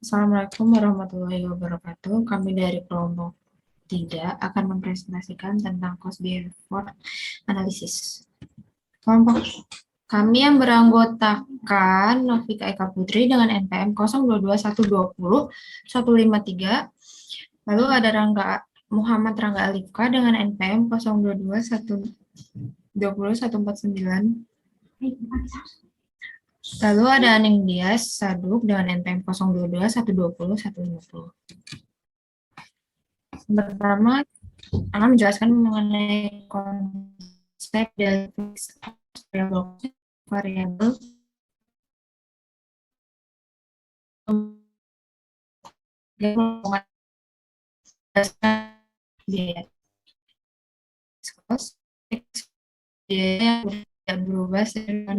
Assalamualaikum warahmatullahi wabarakatuh. Kami dari kelompok 3 akan mempresentasikan tentang cost behavior analysis. Kelompok kami yang beranggotakan Novika Eka Putri dengan NPM 022120 lalu ada Muhammad Rangga Alifka dengan NPM 022120 lalu ada Aning Dias Saduk dengan NPM 022120 Pertama, akan menjelaskan mengenai konsep dari variabel biaya cost biaya yang tidak berubah dengan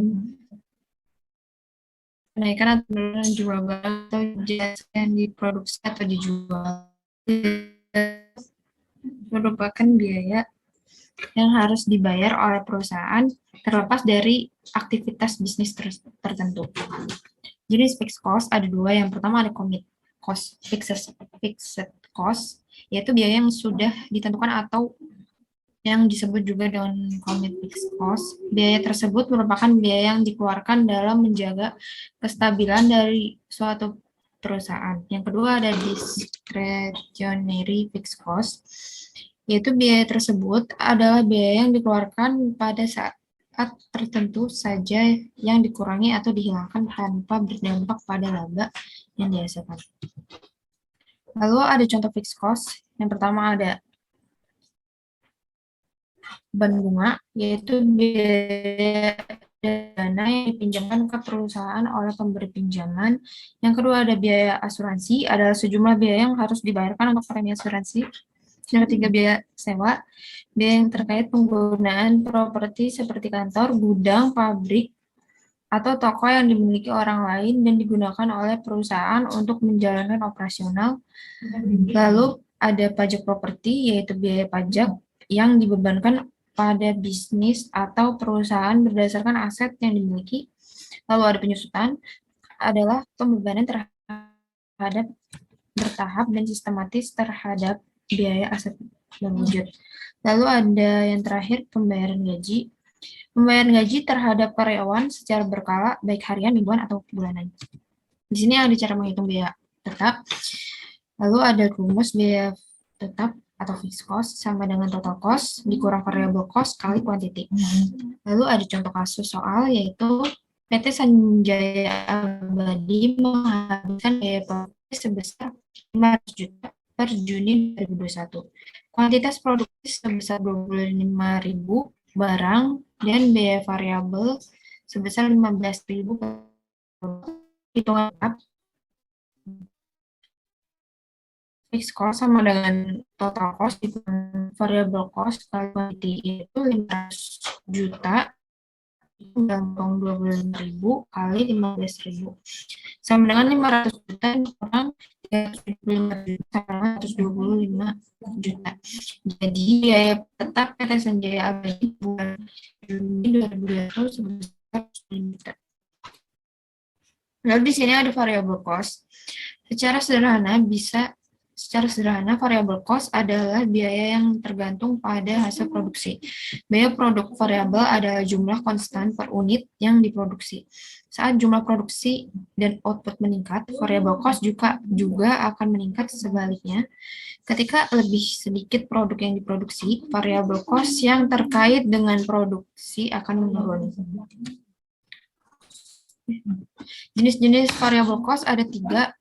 kenaikan atau penurunan jual barang atau jasa yang diproduksi atau dijual merupakan biaya yang harus dibayar oleh perusahaan terlepas dari aktivitas bisnis tertentu. Jenis fixed cost ada dua. Yang pertama ada commit cost, fixed cost, yaitu biaya yang sudah ditentukan atau yang disebut juga dengan commit fixed cost. Biaya tersebut merupakan biaya yang dikeluarkan dalam menjaga kestabilan dari suatu perusahaan. Yang kedua ada discretionary fixed cost, yaitu biaya tersebut adalah biaya yang dikeluarkan pada saat tertentu saja yang dikurangi atau dihilangkan tanpa berdampak pada laba yang dihasilkan. Lalu ada contoh fixed cost. Yang pertama ada beban bunga, yaitu biaya dana yang dipinjamkan ke perusahaan oleh pemberi pinjaman. Yang kedua ada biaya asuransi, adalah sejumlah biaya yang harus dibayarkan untuk premi asuransi. Yang ketiga biaya sewa, biaya yang terkait penggunaan properti seperti kantor, gudang, pabrik, atau toko yang dimiliki orang lain dan digunakan oleh perusahaan untuk menjalankan operasional. Lalu ada pajak properti, yaitu biaya pajak yang dibebankan pada bisnis atau perusahaan berdasarkan aset yang dimiliki. Lalu ada penyusutan, adalah pembebanan terhadap bertahap dan sistematis terhadap biaya aset berwujud. Lalu ada yang terakhir, pembayaran gaji. Pembayaran gaji terhadap karyawan secara berkala, baik harian, mingguan, atau bulanan. Di sini ada cara menghitung biaya tetap. Lalu ada rumus biaya tetap atau fixed cost sama dengan total cost dikurang variable cost kali quantity. Lalu ada contoh kasus soal, yaitu PT Sanjaya Abadi menghabiskan biaya produksi sebesar 500 juta per Juni 2021. Kuantitas produksi sebesar 25.000 barang dan biaya variabel sebesar 15.000 per hitungan tetap. Fixed cost sama dengan total cost dikurang variable cost kali quantity, itu 500 juta gampang 25.000 kali 15.000 sama dengan 500 juta kurang 375 juta sama 125 juta. Jadi biaya tetap PT Sanjaya Abadi bulan Juni 2020 sebesar 10 juta. Lalu di sini ada variable cost. Secara sederhana, variable cost adalah biaya yang tergantung pada hasil produksi. Biaya produk variabel adalah jumlah konstan per unit yang diproduksi. Saat jumlah produksi dan output meningkat, variable cost juga akan meningkat sebaliknya. Ketika lebih sedikit produk yang diproduksi, variable cost yang terkait dengan produksi akan menurun. Jenis-jenis variable cost ada 3.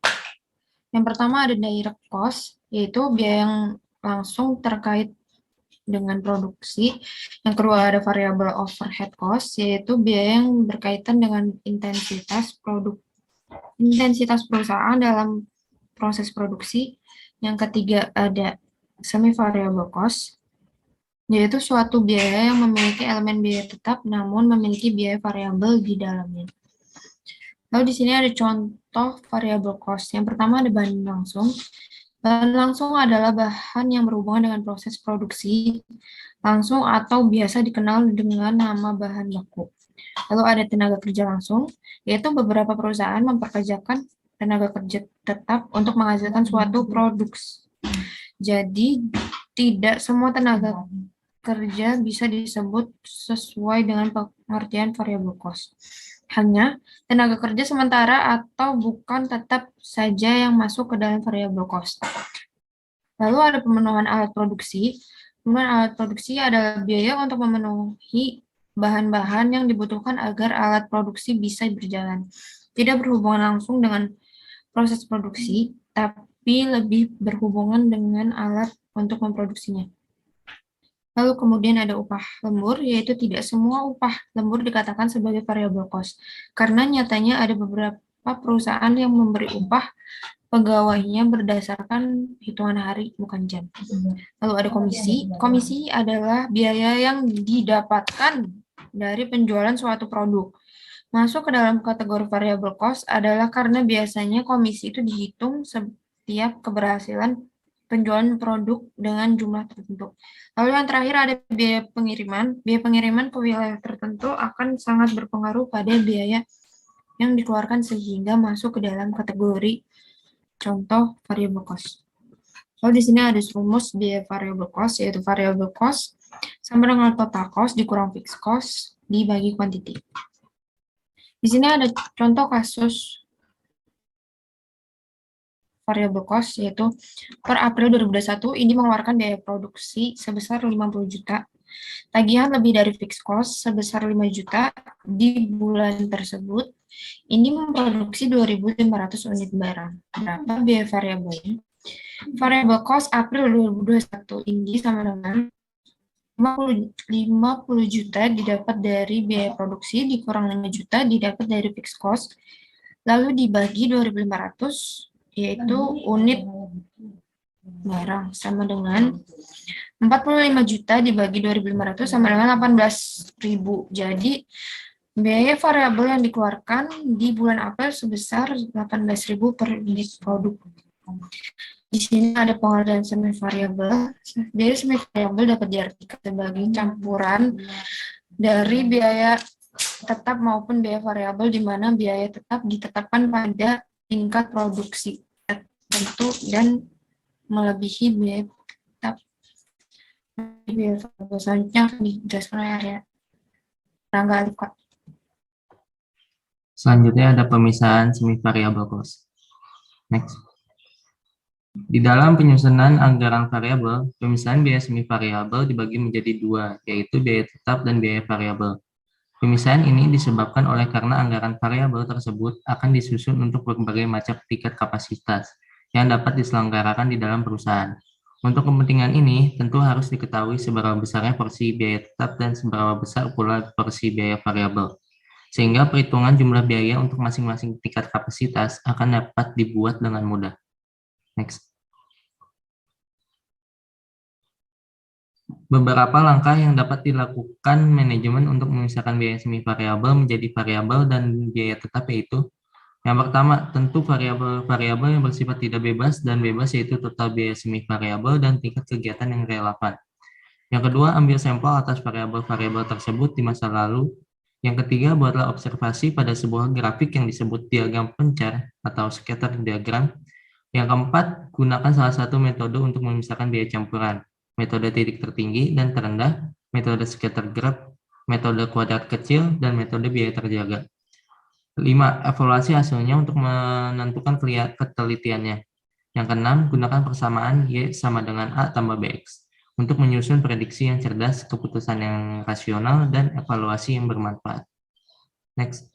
Yang pertama ada direct cost, yaitu biaya yang langsung terkait dengan produksi. Yang kedua ada variable overhead cost, yaitu biaya yang berkaitan dengan intensitas perusahaan dalam proses produksi. Yang ketiga ada semi variable cost, yaitu suatu biaya yang memiliki elemen biaya tetap namun memiliki biaya variabel di dalamnya. Lalu di sini ada contoh variable cost. Yang pertama ada bahan langsung. Bahan langsung adalah bahan yang berhubungan dengan proses produksi langsung atau biasa dikenal dengan nama bahan baku. Lalu ada tenaga kerja langsung, yaitu beberapa perusahaan mempekerjakan tenaga kerja tetap untuk menghasilkan suatu produk. Jadi, tidak semua tenaga kerja bisa disebut sesuai dengan pengertian variable cost. Hanya tenaga kerja sementara atau bukan tetap saja yang masuk ke dalam variable cost. Lalu ada pemenuhan alat produksi. Pemenuhan alat produksi adalah biaya untuk memenuhi bahan-bahan yang dibutuhkan agar alat produksi bisa berjalan. Tidak berhubungan langsung dengan proses produksi, tapi lebih berhubungan dengan alat untuk memproduksinya. Lalu kemudian ada upah lembur, yaitu tidak semua upah lembur dikatakan sebagai variable cost, karena nyatanya ada beberapa perusahaan yang memberi upah pegawainya berdasarkan hitungan hari, bukan jam. Lalu ada komisi. Komisi adalah biaya yang didapatkan dari penjualan suatu produk. Masuk ke dalam kategori variable cost adalah karena biasanya komisi itu dihitung setiap keberhasilan penjualan produk dengan jumlah tertentu. Lalu yang terakhir ada biaya pengiriman. Biaya pengiriman ke wilayah tertentu akan sangat berpengaruh pada biaya yang dikeluarkan sehingga masuk ke dalam kategori contoh variable cost. Lalu di sini ada rumus biaya variable cost, yaitu variable cost sama dengan total cost dikurang fixed cost dibagi quantity. Di sini ada contoh kasus variable cost, yaitu per April 2021 ini mengeluarkan biaya produksi sebesar 50 juta. Tagihan lebih dari fixed cost sebesar 5 juta di bulan tersebut. Ini memproduksi 2.500 unit barang. Berapa biaya variabelnya? Variable cost April 2021 ini sama dengan 50 juta didapat dari biaya produksi dikurang 5 juta didapat dari fixed cost, lalu dibagi 2.500 yaitu unit barang sama dengan 45 juta dibagi 2.500 sama dengan 18.000. Jadi biaya variabel yang dikeluarkan di bulan April sebesar 18.000 per unit produk. Di sini ada pengertian semi variabel. Jadi semi variabel dapat diartikan sebagai campuran dari biaya tetap maupun biaya variabel, di mana biaya tetap ditetapkan pada tingkat produksi tertentu dan melebihi biaya tetap. Biaya variabel selanjutnya akan dijelaskan oleh Rangga Alifat. Selanjutnya ada pemisahan semi variable cost. Next. Di dalam penyusunan anggaran variabel, pemisahan biaya semi variabel dibagi menjadi dua, yaitu biaya tetap dan biaya variabel. Pemisahan ini disebabkan oleh karena anggaran variabel tersebut akan disusun untuk berbagai macam tingkat kapasitas yang dapat diselenggarakan di dalam perusahaan. Untuk kepentingan ini, tentu harus diketahui seberapa besarnya porsi biaya tetap dan seberapa besar pula porsi biaya variabel. Sehingga perhitungan jumlah biaya untuk masing-masing tingkat kapasitas akan dapat dibuat dengan mudah. Next. Beberapa langkah yang dapat dilakukan manajemen untuk memisahkan biaya semi variabel menjadi variabel dan biaya tetap, yaitu yang pertama, tentu variabel yang bersifat tidak bebas dan bebas, yaitu total biaya semi variabel dan tingkat kegiatan yang relevan. Yang kedua, ambil sampel atas variabel-variabel tersebut di masa lalu. Yang ketiga, buatlah observasi pada sebuah grafik yang disebut diagram pencar atau scatter diagram. Yang keempat, gunakan salah satu metode untuk memisahkan biaya campuran. Metode titik tertinggi dan terendah, metode scatter graph, metode kuadrat kecil, dan metode biaya terjaga. 5. Evaluasi hasilnya untuk menentukan ketelitiannya. Yang keenam, gunakan persamaan Y sama dengan A tambah BX untuk menyusun prediksi yang cerdas, keputusan yang rasional, dan evaluasi yang bermanfaat. Next.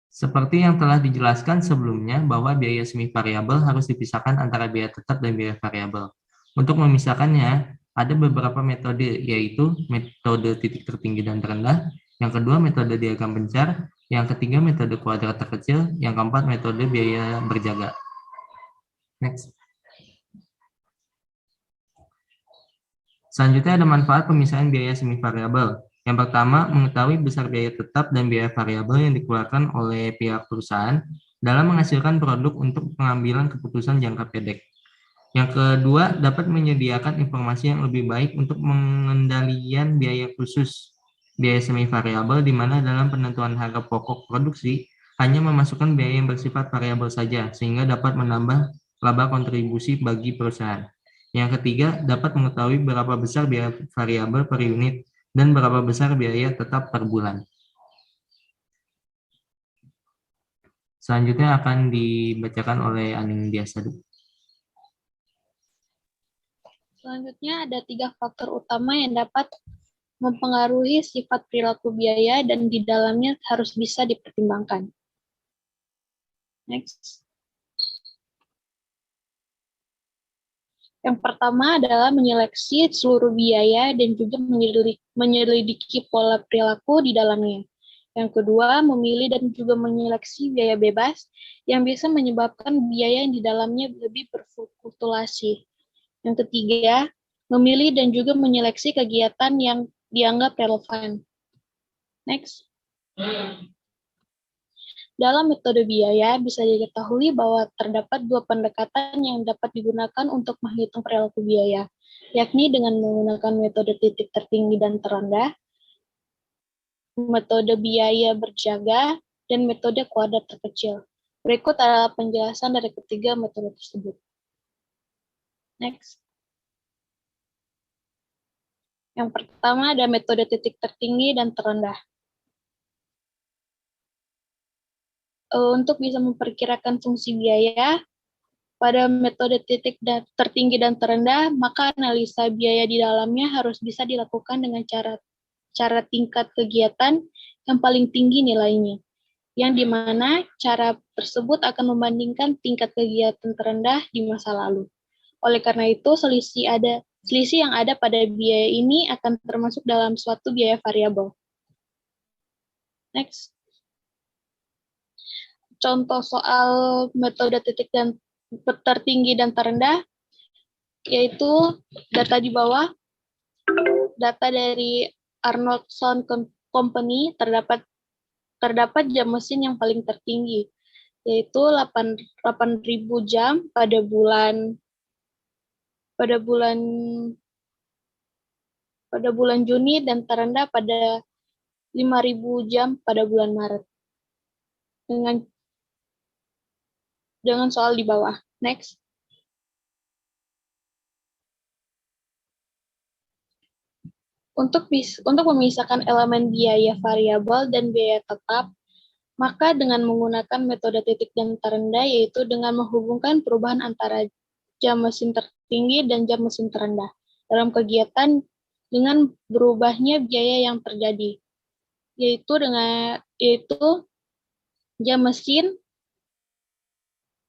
Seperti yang telah dijelaskan sebelumnya bahwa biaya semi variabel harus dipisahkan antara biaya tetap dan biaya variabel. Untuk memisahkannya, ada beberapa metode, yaitu metode titik tertinggi dan terendah, yang kedua metode diagram pencar, yang ketiga metode kuadrat terkecil, yang keempat metode biaya berjaga. Next. Selanjutnya ada manfaat pemisahan biaya semi variabel. Yang pertama, mengetahui besar biaya tetap dan biaya variabel yang dikeluarkan oleh pihak perusahaan dalam menghasilkan produk untuk pengambilan keputusan jangka pendek. Yang kedua, dapat menyediakan informasi yang lebih baik untuk pengendalian biaya khusus biaya semi variabel, di mana dalam penentuan harga pokok produksi hanya memasukkan biaya yang bersifat variabel saja, sehingga dapat menambah laba kontribusi bagi perusahaan. Yang ketiga, dapat mengetahui berapa besar biaya variabel per unit dan berapa besar biaya tetap per bulan. Selanjutnya akan dibacakan oleh Aning Diasadu. Selanjutnya ada 3 faktor utama yang dapat mempengaruhi sifat perilaku biaya dan di dalamnya harus bisa dipertimbangkan. Next. Yang pertama adalah menyeleksi seluruh biaya dan juga menyelidiki pola perilaku di dalamnya. Yang kedua, memilih dan juga menyeleksi biaya bebas yang bisa menyebabkan biaya yang di dalamnya lebih berfluktuasi. Yang ketiga, memilih dan juga menyeleksi kegiatan yang dianggap relevan. Next. Dalam metode biaya, bisa diketahui bahwa terdapat 2 pendekatan yang dapat digunakan untuk menghitung perilaku biaya, yakni dengan menggunakan metode titik tertinggi dan terendah, metode biaya berjaga, dan metode kuadrat terkecil. Berikut adalah penjelasan dari ketiga metode tersebut. Next. Yang pertama ada metode titik tertinggi dan terendah. Untuk bisa memperkirakan fungsi biaya, pada metode titik tertinggi dan terendah, maka analisa biaya di dalamnya harus bisa dilakukan dengan cara tingkat kegiatan yang paling tinggi nilainya, yang dimana cara tersebut akan membandingkan tingkat kegiatan terendah di masa lalu. Oleh karena itu, selisih yang ada pada biaya ini akan termasuk dalam suatu biaya variabel. Next. Contoh soal metode titik dan tertinggi dan terendah, yaitu data di bawah, data dari Arnold Sound Company terdapat jam mesin yang paling tertinggi, yaitu 8.000 jam pada bulan Juni dan terendah pada 5.000 jam pada bulan Maret. Dengan soal di bawah. Next. Untuk memisahkan elemen biaya variabel dan biaya tetap, maka dengan menggunakan metode titik dan terendah, yaitu dengan menghubungkan perubahan antara jam mesin tertinggi dan jam mesin terendah dalam kegiatan dengan berubahnya biaya yang terjadi, yaitu jam mesin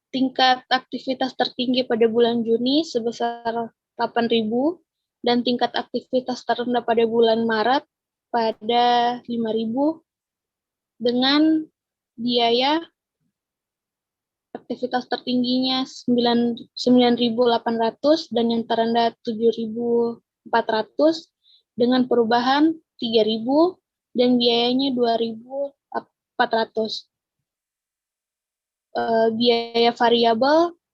tingkat aktivitas tertinggi pada bulan Juni sebesar 8.000 dan tingkat aktivitas terendah pada bulan Maret pada 5.000 dengan biaya aktivitas tertingginya 9.800 dan yang terendah 7.400 dengan perubahan 3.000 dan biayanya 2.400.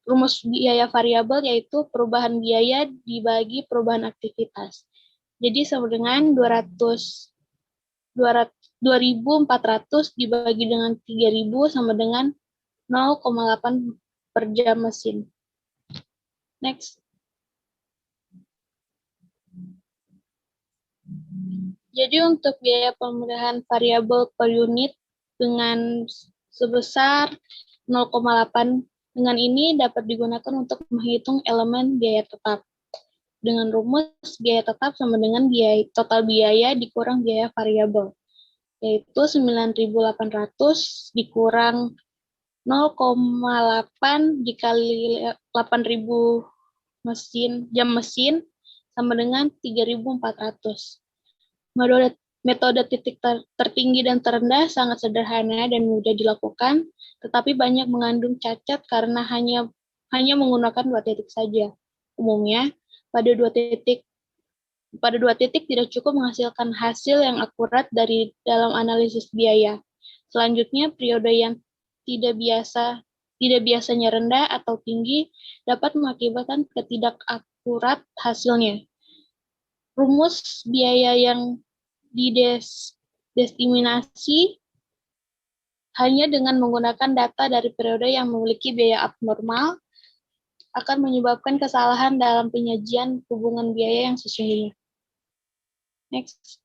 Rumus biaya variabel yaitu perubahan biaya dibagi perubahan aktivitas. Jadi sama dengan 2.400 dibagi dengan 3.000 sama dengan 0,8 per jam mesin. Next. Jadi untuk biaya pemilihan variabel per unit dengan sebesar 0,8 dengan ini dapat digunakan untuk menghitung elemen biaya tetap. Dengan rumus biaya tetap sama dengan total biaya dikurang biaya variabel, yaitu 9.800 dikurang 0,8 dikali 8.000 jam mesin sama dengan 3.400. Metode titik tertinggi dan terendah sangat sederhana dan mudah dilakukan, tetapi banyak mengandung cacat karena hanya menggunakan 2 titik saja. Umumnya, pada 2 titik tidak cukup menghasilkan hasil yang akurat dari dalam analisis biaya. Selanjutnya, periode yang tidak biasanya rendah atau tinggi dapat mengakibatkan ketidakakurat hasilnya. Rumus biaya yang didestimasi hanya dengan menggunakan data dari periode yang memiliki biaya abnormal akan menyebabkan kesalahan dalam penyajian hubungan biaya yang sesungguhnya. Next.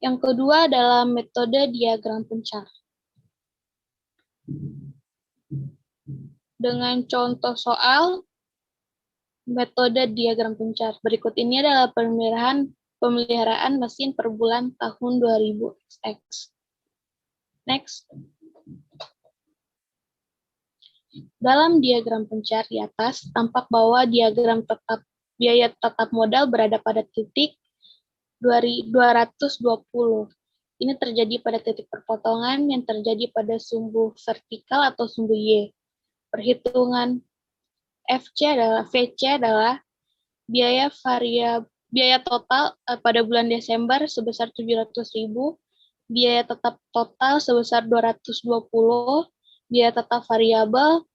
Yang kedua adalah metode diagram pencar. Dengan contoh soal metode diagram pencar. Berikut ini adalah pemeliharaan mesin per bulan tahun 2000X. Next. Dalam diagram pencar di atas, tampak bahwa diagram biaya tetap modal berada pada titik 220. Ini terjadi pada titik perpotongan yang terjadi pada sumbu vertikal atau sumbu Y. Perhitungan VC adalah biaya total pada bulan Desember sebesar 700.000, biaya tetap total sebesar 220, biaya tetap variabel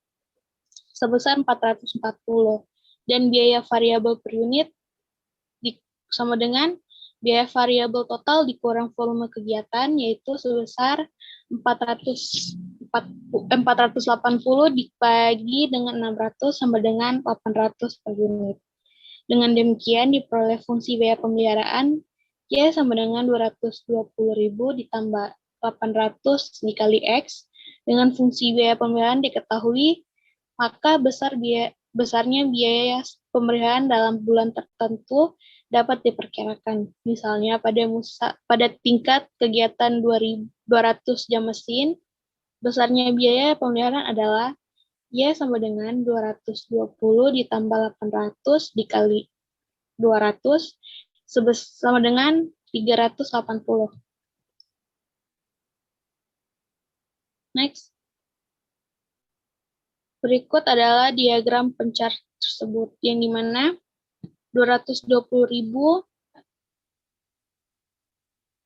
sebesar 440, dan biaya variabel per unit sama dengan biaya variabel total dikurang volume kegiatan, yaitu sebesar 480 dibagi dengan 600 sama dengan 800 per unit. Dengan demikian diperoleh fungsi biaya pemeliharaan Y sama dengan 220.000 ditambah 800 dikali X. Dengan fungsi biaya pemeliharaan diketahui, maka besarnya biaya pemeliharaan dalam bulan tertentu dapat diperkirakan. Misalnya pada tingkat kegiatan 200 jam mesin, besarnya biaya pemeliharaan adalah Y sama dengan 220 ditambah 800 dikali 200 sama dengan 380. Next. Berikut adalah diagram pencar tersebut, yang dimana 220.000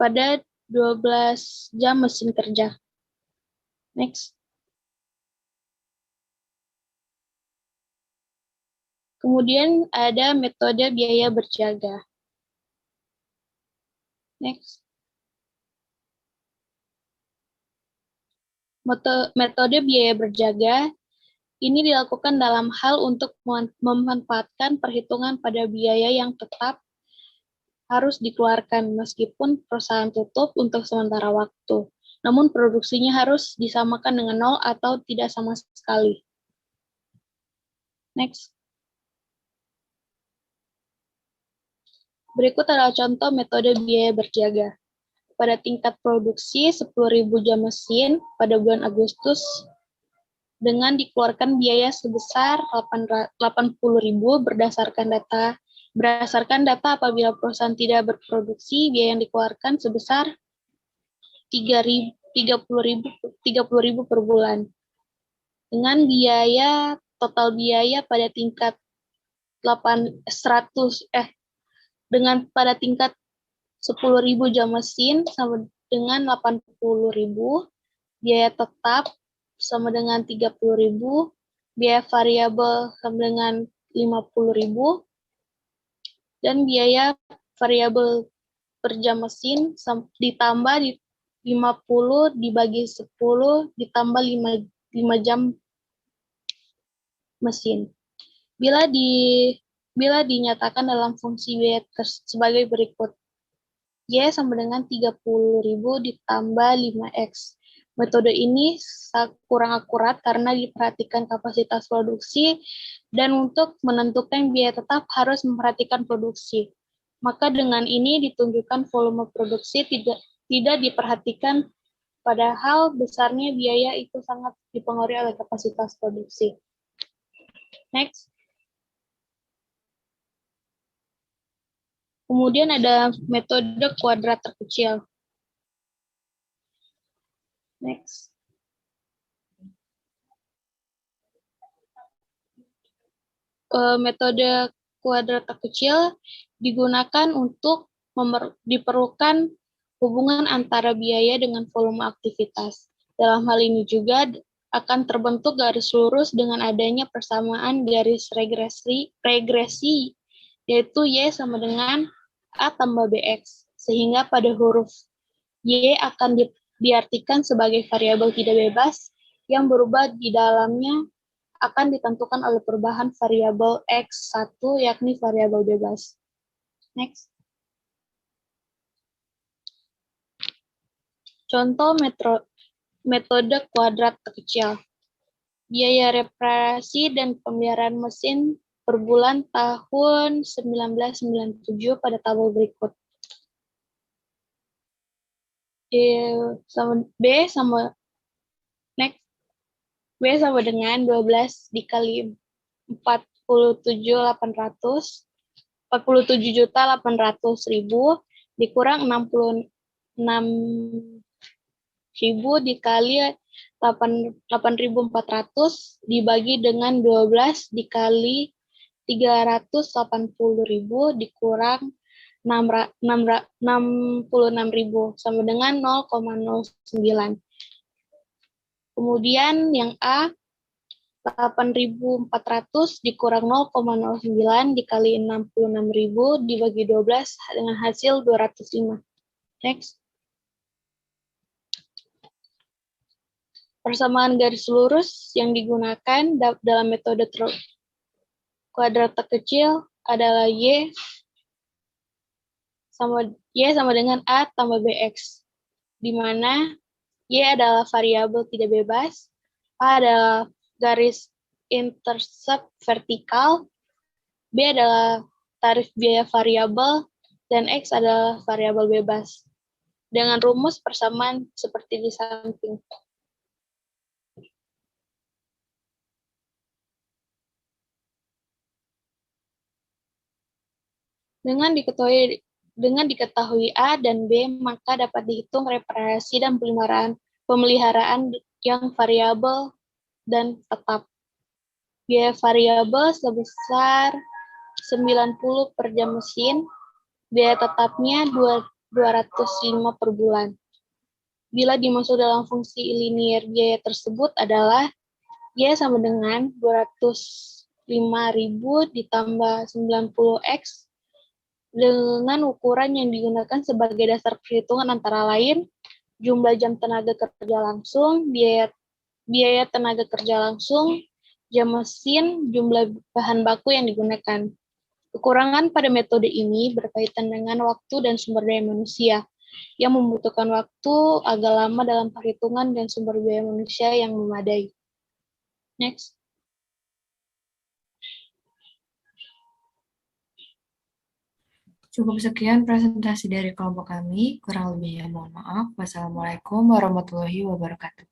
pada 12 jam mesin kerja. Next. Kemudian ada metode biaya berjaga. Next. Metode biaya berjaga ini dilakukan dalam hal untuk memanfaatkan perhitungan pada biaya yang tetap harus dikeluarkan meskipun perusahaan tutup untuk sementara waktu. Namun produksinya harus disamakan dengan 0 atau tidak sama sekali. Next. Berikut adalah contoh metode biaya berjaga. Pada tingkat produksi 10.000 jam mesin pada bulan Agustus dengan dikeluarkan biaya sebesar 80.000 berdasarkan data apabila perusahaan tidak berproduksi, biaya yang dikeluarkan sebesar 30.000 per bulan. Dengan total biaya pada tingkat pada tingkat 10.000 jam mesin sama dengan 80.000, biaya tetap sama dengan 30.000, biaya variabel sama dengan 50.000, dan biaya variabel per jam mesin ditambah 50 dibagi 10 ditambah 5 jam mesin. Bila dinyatakan dalam fungsi biaya sebagai berikut. Y sama dengan 30.000 ditambah 5X. Metode ini kurang akurat karena diperhatikan kapasitas produksi dan untuk menentukan biaya tetap harus memperhatikan produksi. Maka dengan ini ditunjukkan volume produksi tidak diperhatikan, padahal besarnya biaya itu sangat dipengaruhi oleh kapasitas produksi. Next. Kemudian ada metode kuadrat terkecil. Next. Metode kuadrat terkecil digunakan untuk diperlukan hubungan antara biaya dengan volume aktivitas. Dalam hal ini juga akan terbentuk garis lurus dengan adanya persamaan garis regresi, yaitu Y sama dengan A tambah BX. Sehingga pada huruf Y akan diartikan sebagai variabel tidak bebas yang berubah di dalamnya akan ditentukan oleh perubahan variabel X1, yakni variabel bebas. Next. Contoh metode kuadrat terkecil. Biaya reparasi dan pemeliharaan mesin per bulan tahun 1997 pada tabel berikut. B sama dengan 12 dikali 47.800.000 dikurang 66.000 dikali 8.400 dibagi dengan 12 dikali 380.000 dikurang 66.000 sama dengan 0,09. Kemudian yang A, 8.400 dikurang 0,09 dikali 66.000 dibagi 12 dengan hasil 205. Next. Persamaan garis lurus yang digunakan dalam metode kuadrat terkecil adalah Y sama dengan A tambah BX, di mana Y adalah variabel tidak bebas, A adalah garis intercept vertikal, B adalah tarif biaya variabel, dan X adalah variabel bebas. Dengan rumus persamaan seperti di samping. Dengan diketahui A dan B, maka dapat dihitung reparasi dan pemeliharaan yang variabel dan tetap. Biaya variabel sebesar 90 per jam mesin, biaya tetapnya 205 per bulan. Bila dimasuk dalam fungsi linier, biaya tersebut adalah Y sama dengan 205.000 ditambah 90X dengan ukuran yang digunakan sebagai dasar perhitungan antara lain jumlah jam tenaga kerja langsung, biaya tenaga kerja langsung, jam mesin, jumlah bahan baku yang digunakan. Kekurangan pada metode ini berkaitan dengan waktu dan sumber daya manusia, yang membutuhkan waktu agak lama dalam perhitungan dan sumber daya manusia yang memadai. Next. Cukup sekian presentasi dari kelompok kami. Kurang lebihnya mohon maaf. Wassalamualaikum warahmatullahi wabarakatuh.